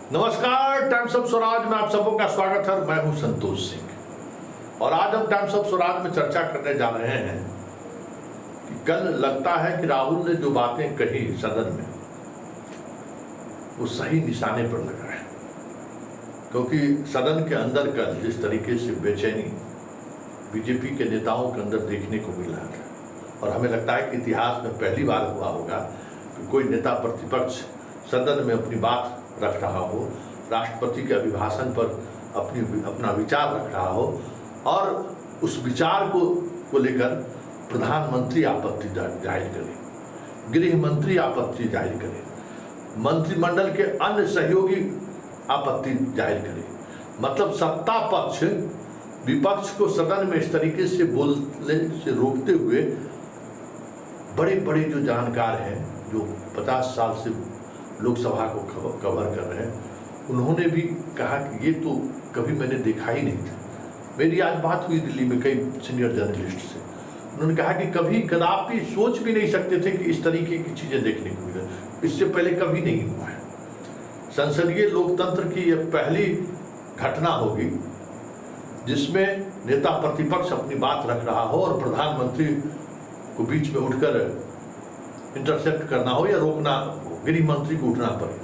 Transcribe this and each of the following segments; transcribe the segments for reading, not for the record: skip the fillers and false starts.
नमस्कार, times of Swaraj में आप सबों का स्वागत है। मैं हूं संतोष सिंह और आज हम टाइम्स ऑफ स्वराज में चर्चा करने जा रहे हैं कि कल लगता है कि राहुल ने जो बातें कही सदन में वो सही निशाने पर लगा है, क्योंकि सदन के अंदर कल जिस तरीके से बेचैनी बीजेपी के नेताओं के अंदर देखने को मिल रहा था और हमें लगता है कि इतिहास में पहली बार हुआ होगा कि कोई नेता प्रतिपक्ष सदन में अपनी बात रख रहा हो, राष्ट्रपति के अभिभाषण पर अपना विचार रख रहा हो और उस विचार को लेकर प्रधानमंत्री आपत्ति जाहिर करे, गृह मंत्री आपत्ति जाहिर करे, मंत्रिमंडल के अन्य सहयोगी आपत्ति जाहिर करे। मतलब सत्ता पक्ष विपक्ष को सदन में इस तरीके से बोलने से रोकते हुए बड़े बड़े जो जानकार हैं, जो 50 साल से लोकसभा को कवर कर रहे हैं, उन्होंने भी कहा कि ये तो कभी मैंने देखा ही नहीं था। मेरी आज बात हुई दिल्ली में कई सीनियर जर्नलिस्ट से, उन्होंने कहा कि कभी कदापि सोच भी नहीं सकते थे कि इस तरीके की चीज़ें देखने को मिले, इससे पहले कभी नहीं हुआ है। संसदीय लोकतंत्र की यह पहली घटना होगी जिसमें नेता प्रतिपक्ष अपनी बात रख रहा हो और प्रधानमंत्री को बीच में उठकर इंटरसेप्ट करना हो या रोकना, गृह मंत्री को उठना पड़े।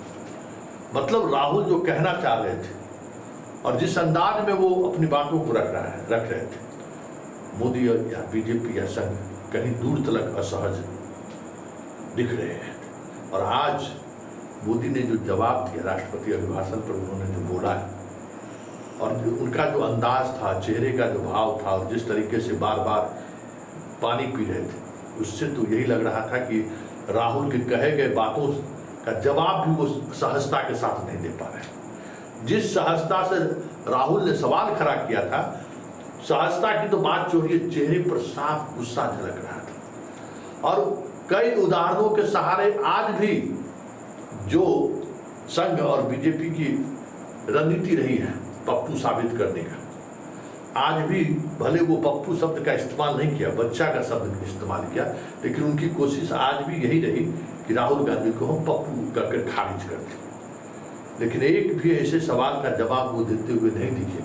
मतलब राहुल जो कहना चाह रहे थे और जिस अंदाज में वो अपनी बातों को रख रहे थे, मोदी या बीजेपी या संघ कहीं दूर तलक असहज दिख रहे हैं। और आज मोदी ने जो जवाब दिया राष्ट्रपति अभिभाषण पर, उन्होंने जो बोला है और उनका जो अंदाज था, चेहरे का जो भाव था और जिस तरीके से बार बार पानी पी रहे थे, उससे तो यही लग रहा था कि राहुल के कहे गए बातों का जवाब भी वो सहजता के साथ नहीं दे पा रहे। जिस सहजता से राहुल ने सवाल खड़ा किया था, सहजता की तो बात छोड़िए, चेहरे पर साफ गुस्सा झलक रहा था। और कई उदाहरणों के सहारे आज भी जो संघ और बीजेपी की रणनीति रही है पप्पू साबित करने का, आज भी भले वो पप्पू शब्द का इस्तेमाल नहीं किया, बच्चा का शब्द इस्तेमाल किया, लेकिन उनकी कोशिश आज भी यही रही कि राहुल गांधी को हम पप्पू कहकर खारिज कर दें। लेकिन एक भी ऐसे सवाल का जवाब वो देते हुए नहीं दिखे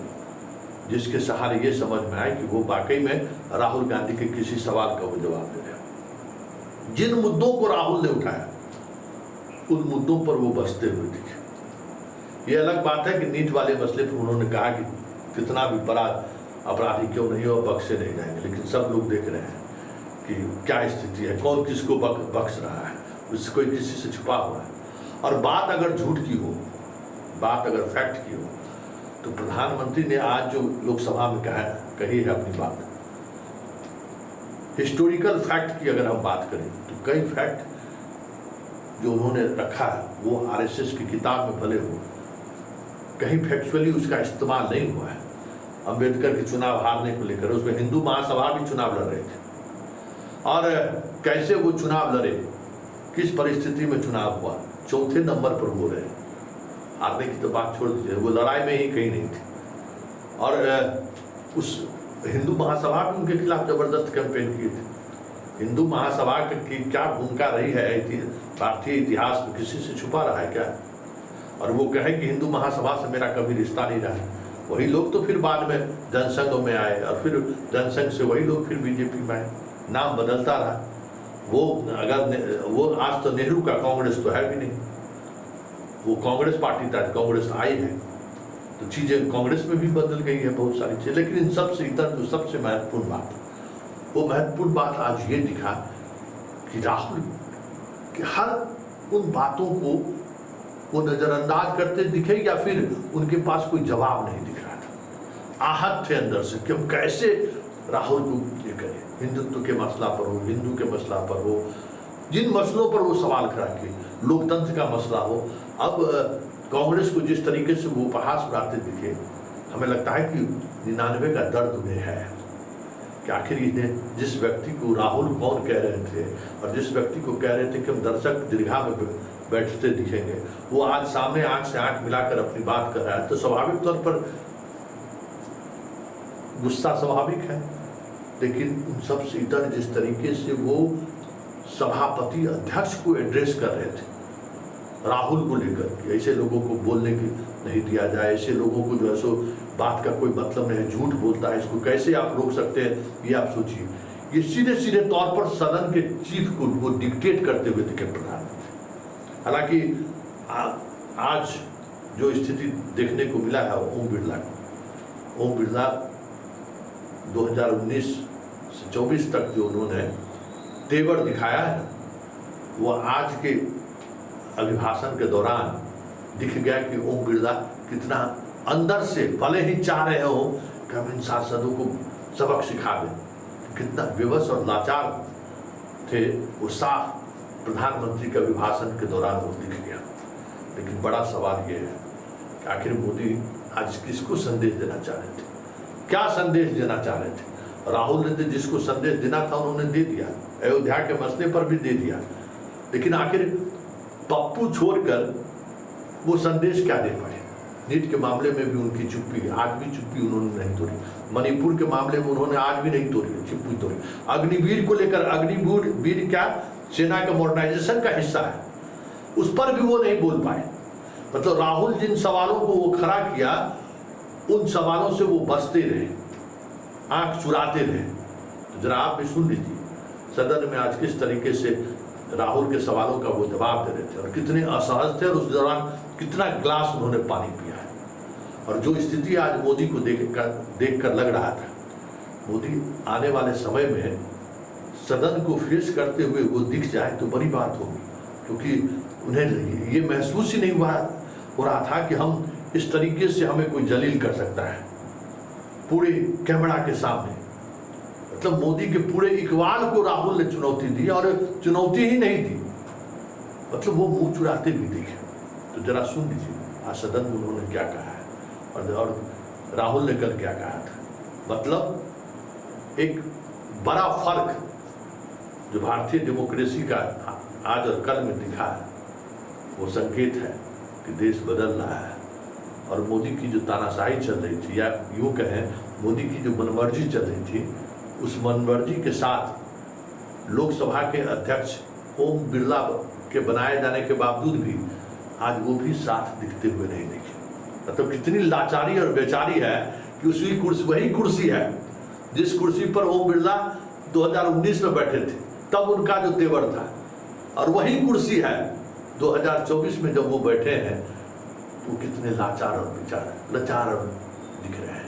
जिसके सहारे ये समझ में आए कि वो वाकई में राहुल गांधी के किसी सवाल का वो जवाब दे रहे। जिन मुद्दों को राहुल ने उठाया उन मुद्दों पर वो बसते हुए दिखे। ये अलग बात है कि नीट वाले मसले पर उन्होंने कहा कि कितना भी बड़ा अपराधी क्यों नहीं हो बख्शे नहीं जाएंगे, लेकिन सब लोग देख रहे हैं कि क्या स्थिति है, कौन किसको बख्श रहा है, उससे कोई किसी से छुपा हुआ है। और बात अगर झूठ की हो, बात अगर फैक्ट की हो, तो प्रधानमंत्री ने आज जो लोकसभा में कही है अपनी बात, हिस्टोरिकल फैक्ट की अगर हम बात करें तो कई फैक्ट जो उन्होंने रखा है वो आरएसएस की किताब में भले हो, कहीं फैक्चुअली उसका इस्तेमाल नहीं हुआ है। अंबेडकर के चुनाव हारने को लेकर उसमें हिंदू महासभा भी चुनाव लड़ रहे थे और कैसे वो चुनाव लड़े, किस परिस्थिति में चुनाव हुआ, चौथे नंबर पर हो रहे, हारने की तो बात छोड़ दीजिए, वो लड़ाई में ही कहीं नहीं थे। और उस हिंदू महासभा भी उनके खिलाफ जबरदस्त कैंपेन किए थे। हिंदू महासभा की क्या भूमिका रही है भारतीय इतिहास में, किसी से छुपा रहा है क्या? और वो कहे कि हिंदू महासभा से मेरा कभी रिश्ता नहीं रहा। वही लोग तो फिर बाद में जनसंघ में आए और फिर जनसंघ से वही लोग फिर बीजेपी में आए, नाम बदलता रहा। वो आज तो नेहरू का कांग्रेस तो है भी नहीं, वो कांग्रेस पार्टी था, कांग्रेस आई है तो चीज़ें कांग्रेस में भी बदल गई है बहुत सारी चीज़ें। लेकिन इन सबसे इधर जो सबसे महत्वपूर्ण बात, वो महत्वपूर्ण बात आज ये दिखा कि राहुल कि हर उन बातों को वो नज़रअंदाज करते दिखे या फिर उनके पास कोई जवाब नहीं दिख रहा था। आहत थे अंदर से कि हम कैसे राहुल को ये करें, हिंदुत्व के मसला पर हो, हिंदू के मसला पर हो, जिन मसलों पर वो सवाल खड़ा किए, लोकतंत्र का मसला हो। अब कांग्रेस को जिस तरीके से वो उपहास उड़ाते दिखे, हमें लगता है कि 99 का दर्द उन्हें है कि आखिर इन्हें जिस व्यक्ति को राहुल कौन कह रहे थे और जिस व्यक्ति को कह रहे थे कि हम दर्शक दीर्घा में बैठते दिखेंगे, वो आज सामने आंख से आंख मिलाकर अपनी बात कर रहा है, तो स्वाभाविक तौर पर गुस्सा स्वाभाविक है। लेकिन उन सब से इतर जिस तरीके से वो सभापति अध्यक्ष को एड्रेस कर रहे थे राहुल को लेकर कि ऐसे लोगों को बोलने की नहीं दिया जाए, ऐसे लोगों को जो है सो बात का कोई मतलब नहीं है, झूठ बोलता है, इसको कैसे आप रोक सकते हैं, ये आप सोचिए। ये सीधे सीधे तौर पर सदन के चीफ को वो डिक्टेट करते हुए दिखे प्रधानमंत्री। हालांकि आज जो स्थिति देखने को मिला है ओम बिरला को, ओम बिरला 2019 से 24 तक जो उन्होंने तेवर दिखाया है, वो आज के अभिभाषण के दौरान दिख गया कि ओम बिरला कितना अंदर से, भले ही चाह रहे हो कि हम इन सांसदों को सबक सिखा दें, कितना विवश और लाचार थे, वो साफ प्रधानमंत्री के अभिभाषण के दौरान वो दिख गया। लेकिन बड़ा सवाल ये है कि आखिर मोदी आज किसको संदेश देना चाह रहे थे, क्या संदेश देना चाह रहे थे? राहुल ने जिसको संदेश देना था उन्होंने दे दिया, अयोध्या के मसले पर भी दे दिया, लेकिन आखिर पप्पू छोड़कर वो संदेश क्या दे पाए? नीट के मामले में भी उनकी चुप्पी, आज भी चुप्पी उन्होंने नहीं तोड़ी। मणिपुर के मामले में उन्होंने आज भी नहीं तोड़ी, चुप्पी तोड़ी। अग्निवीर को लेकर, अग्निवीर क्या सेना के मॉडर्नाइजेशन का हिस्सा है, उस पर भी वो नहीं बोल पाए। मतलब राहुल जिन सवालों को वो खड़ा किया, उन सवालों से वो बचते रहे, आंख चुराते रहे। तो जरा आप भी सुन लीजिए सदन में आज किस तरीके से राहुल के सवालों का वो जवाब दे रहे थे और कितने असहज थे, और उस दौरान कितना ग्लास उन्होंने पानी पिया है। और जो स्थिति आज मोदी को देख कर लग रहा था, मोदी आने वाले समय में सदन को फेस करते हुए वो दिख जाए तो बड़ी बात होगी, क्योंकि उन्हें ये महसूस ही नहीं हो रहा था कि हम इस तरीके से हमें कोई जलील कर सकता है पूरे कैमरा के सामने। मतलब मोदी के पूरे इकबाल को राहुल ने चुनौती दी, और चुनौती ही नहीं दी, मतलब वो मुंह चुराते भी दिखे। तो जरा सुन लीजिए आज सदन में उन्होंने क्या कहा है और राहुल ने कल क्या कहा था। मतलब एक बड़ा फर्क जो भारतीय डेमोक्रेसी का आज और कल में दिखा है, वो संकेत है कि देश बदल रहा है। और मोदी की जो तानाशाही चल रही थी, या यूँ कहें मोदी की जो मनमर्जी चल रही थी, उस मनमर्जी के साथ लोकसभा के अध्यक्ष ओम बिरला के बनाए जाने के बावजूद भी आज वो भी साथ दिखते हुए नहीं दिखे। मतलब कितनी लाचारी और बेचारी है कि उसी कुर्सी, वही कुर्सी है जिस कुर्सी पर ओम बिरला 2019 में बैठे थे, तब उनका जो तेवर था, और वही कुर्सी है 2024 में जब वो बैठे हैं, तो कितने लाचार और लाचार दिख रहे हैं।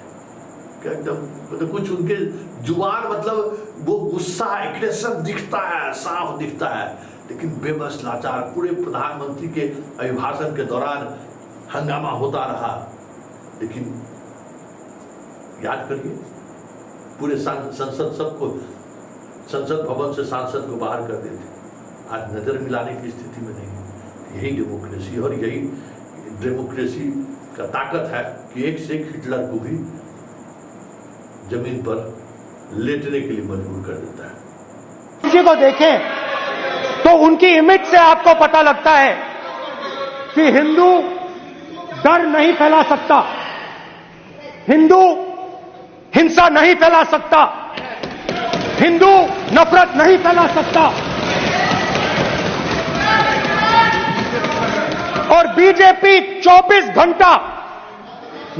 क्या एकदम मतलब कुछ उनके जुबान, मतलब वो गुस्सा, एग्रेशन दिखता है, साफ दिखता है, लेकिन बेबस लाचार। पूरे प्रधानमंत्री के अभिभाषण के दौरान हंगामा होता रहा, लेकिन याद करिए पूरे संसद भवन से सांसद को बाहर कर देते। आज नजर मिलाने की स्थिति में नहीं है। यही डेमोक्रेसी, और यही डेमोक्रेसी का ताकत है कि एक से एक हिटलर को भी जमीन पर लेटने के लिए मजबूर कर देता है। किसी को देखें तो उनकी इमेज से आपको पता लगता है कि हिंदू डर नहीं फैला सकता, हिंदू हिंसा नहीं फैला सकता, हिंदू नफरत नहीं फैला सकता। और बीजेपी 24 घंटा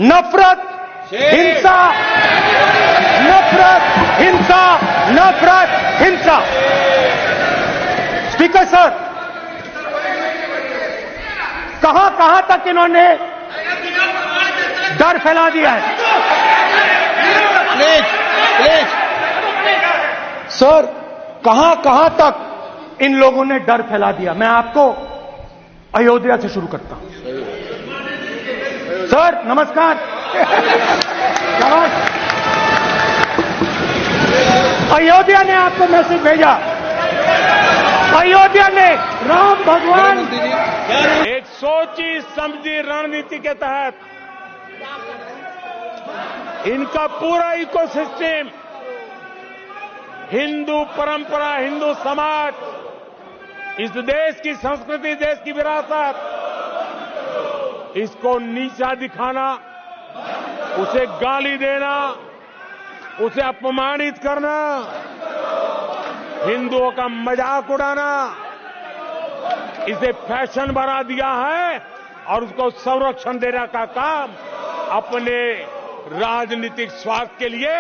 नफरत, हिंसा, नफरत, हिंसा, नफरत, हिंसा। स्पीकर सर, कहां तक इन्होंने डर फैला दिया है? प्लीज सर, कहां तक इन लोगों ने डर फैला दिया? मैं आपको अयोध्या से शुरू करता हूं। सर नमस्कार। अयोध्या ने आपको मैसेज भेजा, अयोध्या ने राम भगवान एक सोची समझी रणनीति के तहत इनका पूरा इकोसिस्टम, हिंदू परंपरा, हिंदू समाज, इस देश की संस्कृति, देश की विरासत, इसको नीचा दिखाना, उसे गाली देना, उसे अपमानित करना, हिंदुओं का मजाक उड़ाना, इसे फैशन बना दिया है और उसको संरक्षण देने का काम अपने राजनीतिक स्वार्थ के लिए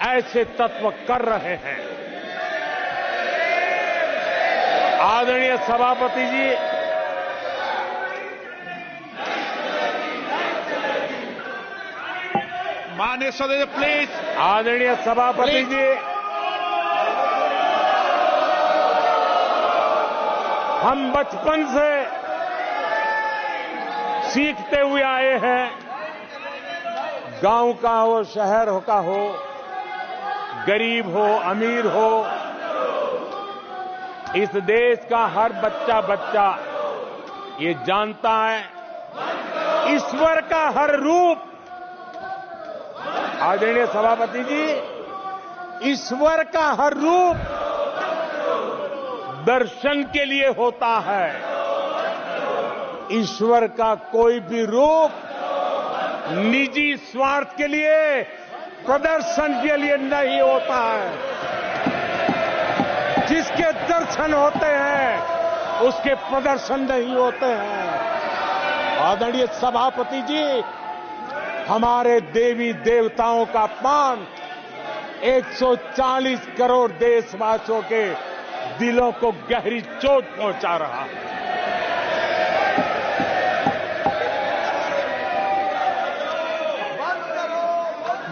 ऐसे तत्व कर रहे हैं। आदरणीय सभापति जी, माननीय सदस्य प्लीज। आदरणीय सभापति जी, हम बचपन से सीखते हुए आए हैं, गांव का हो, शहर का हो, गरीब हो, अमीर हो, इस देश का हर बच्चा ये जानता है ईश्वर का हर रूप, आदरणीय सभापति जी, ईश्वर का हर रूप दर्शन के लिए होता है। ईश्वर का कोई भी रूप निजी स्वार्थ के लिए, प्रदर्शन के लिए नहीं होता है। जिसके दर्शन होते हैं उसके प्रदर्शन नहीं होते हैं। आदरणीय सभापति जी, हमारे देवी देवताओं का अपमान 140 करोड़ देशवासियों के दिलों को गहरी चोट पहुंचा रहा है।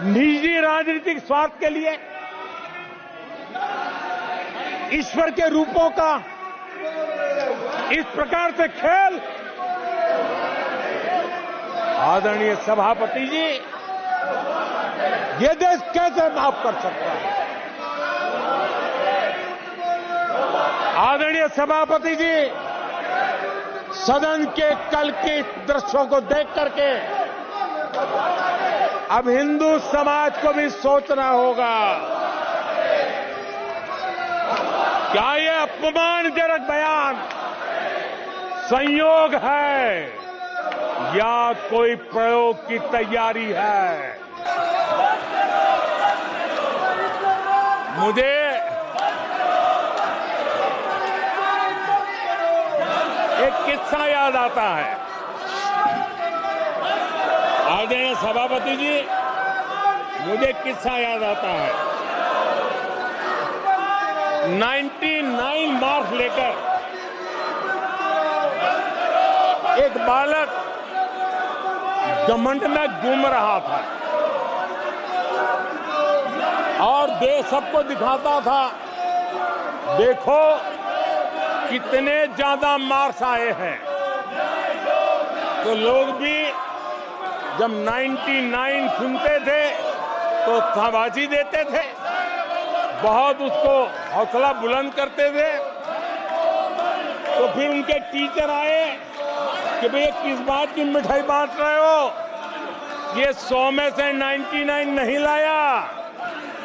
निजी राजनीतिक स्वार्थ के लिए ईश्वर के रूपों का इस प्रकार से खेल, आदरणीय सभापति जी, ये देश कैसे माफ कर सकता है? आदरणीय सभापति जी, सदन के कल के दृश्यों को देख करके अब हिंदू समाज को भी सोचना होगा, क्या ये अपमानजनक बयान संयोग है या कोई प्रयोग की तैयारी है? मुझे एक किस्सा याद आता है। आदरणीय सभापति जी, मुझे किस्सा याद आता है। 99 मार्क्स लेकर एक बालक घमंड में घूम रहा था और देश सबको दिखाता था, देखो कितने ज्यादा मार्क्स आए हैं। तो लोग भी जब 99 सुनते थे तो शाबाशी देते थे, बहुत उसको हौसला बुलंद करते थे। तो फिर उनके टीचर आए कि भैया किस बात की मिठाई बांट रहे हो, ये 100 में से 99 नहीं लाया,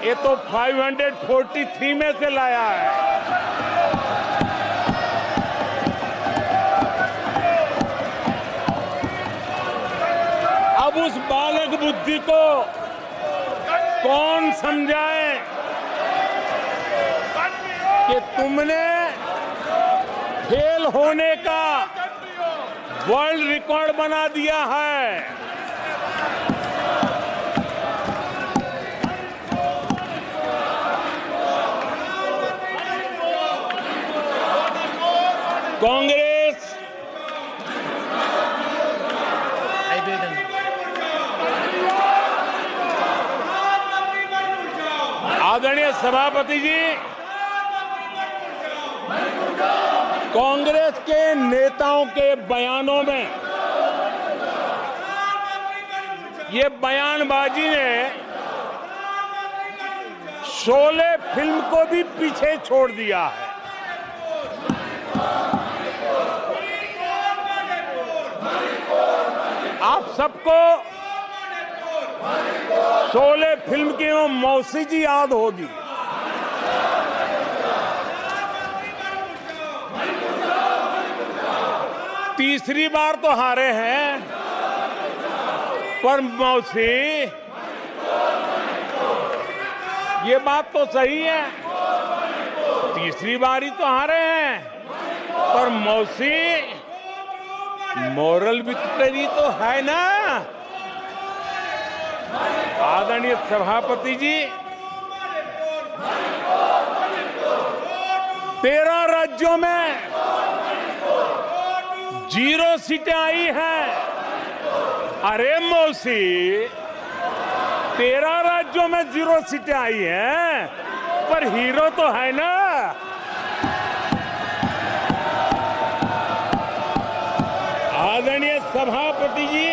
ये तो 543 में से लाया है। अब उस बालक बुद्धि को कौन समझाए कि तुमने फेल होने का वर्ल्ड रिकॉर्ड बना दिया है। कांग्रेस आदरणीय सभापति जी, कांग्रेस के नेताओं के बयानों में ये बयानबाजी ने शोले फिल्म को भी पीछे छोड़ दिया है। आप सबको शोले फिल्म की वो मौसी जी याद होगी। तीसरी बार तो हारे हैं, पर मौसी ये बात तो सही है, तीसरी बार ही तो हारे हैं, पर मौसी मोरल विक्ट्री तो है ना। आदरणीय सभापति जी, 13 राज्यों में 0 सीटें आई हैं। अरे मौसी, 13 राज्यों में 0 सीटें आई हैं, पर हीरो तो है ना। आदरणीय सभापति जी,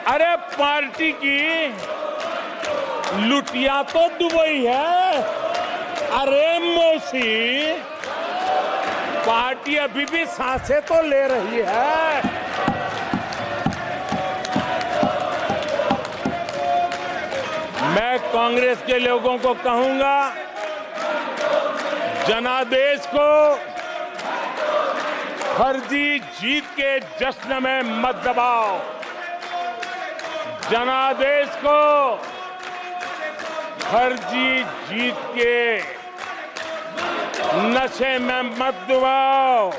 अरे पार्टी की लुटिया तो दुबई है। अरे मौसी, पार्टी अभी भी सांसें तो ले रही है। मैं कांग्रेस के लोगों को कहूंगा, जनादेश को फर्जी जीत के जश्न में मत दबाओ। जनादेश को फर्जी जीत के नशे में मत दबाओ।